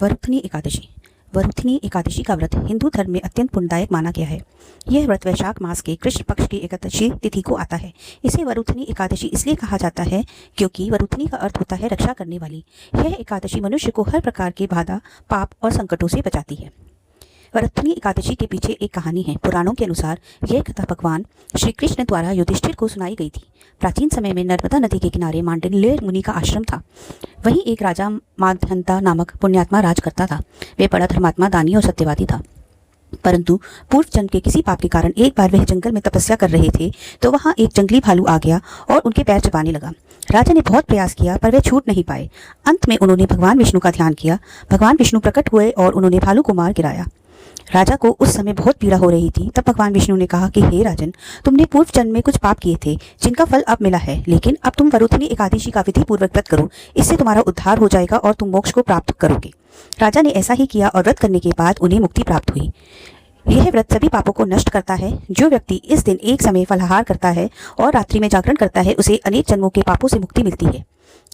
वरुथनी एकादशी। वरुथनी एकादशी का व्रत हिंदू धर्म में अत्यंत पुण्यदायक माना गया है। यह व्रत वैशाख मास के कृष्ण पक्ष की एकादशी तिथि को आता है। इसे वरुथनी एकादशी इसलिए कहा जाता है क्योंकि वरुथनी का अर्थ होता है रक्षा करने वाली। यह एकादशी मनुष्य को हर प्रकार के बाधा, पाप और संकटों से बचाती है। वरुथनी एकादशी के पीछे एक कहानी है। पुराणों के अनुसार यह कथा भगवान श्री कृष्ण द्वारा युधिष्ठिर को सुनाई गई थी। प्राचीन समय में नर्मदा नदी के किनारे मांडल्य मुनि का आश्रम था। वहीं एक राजा माधवंता नामक पुण्यात्मा राज करता था। वे बड़ा धर्मात्मा, दानी और सत्यवादी था। परंतु पूर्व जन्म के किसी पाप के कारण एक बार वह जंगल में तपस्या कर रहे थे तो वहां एक जंगली भालू आ गया और उनके पैर चबाने लगा। राजा ने बहुत प्रयास किया पर वे छूट नहीं पाए। अंत में उन्होंने भगवान विष्णु का ध्यान किया। भगवान विष्णु प्रकट हुए और उन्होंने भालू को मार गिराया। राजा को उस समय बहुत पीड़ा हो रही थी। तब भगवान विष्णु ने कहा कि हे राजन, तुमने पूर्व जन्म में कुछ पाप किए थे जिनका फल अब मिला है, लेकिन अब तुम वरुथनी एकादशी का विधि पूर्वक व्रत करो। इससे तुम्हारा उद्धार हो जाएगा और तुम मोक्ष को प्राप्त करोगे। राजा ने ऐसा ही किया और व्रत करने के बाद उन्हें मुक्ति प्राप्त हुई। यह व्रत सभी पापों को नष्ट करता है। जो व्यक्ति इस दिन एक समय फलाहार करता है और रात्रि में जागरण करता है, उसे अनेक जन्मों के पापों से मुक्ति मिलती है।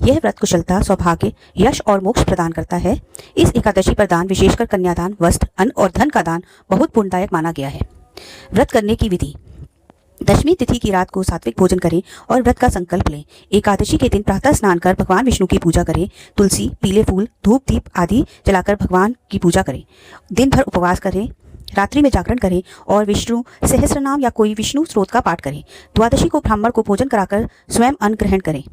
यह व्रत कुशलता, सौभाग्य, यश और मोक्ष प्रदान करता है। इस एकादशी पर दान, विशेषकर कन्यादान, वस्त्र, अन्न और धन का दान बहुत पुण्यदायक माना गया है। व्रत करने की विधि। दशमी तिथि की रात को सात्विक भोजन करें और व्रत का संकल्प लें। एकादशी के दिन प्रातः स्नान कर भगवान विष्णु की पूजा करें। तुलसी, पीले फूल, धूप दीप आदि जलाकर भगवान की पूजा करें। दिन भर उपवास करें, रात्रि में जागरण करें और विष्णु सहस्रनाम या कोई विष्णु स्त्रोत का पाठ करें। द्वादशी को ब्राह्मण को भोजन कराकर स्वयं अन्न ग्रहण करें।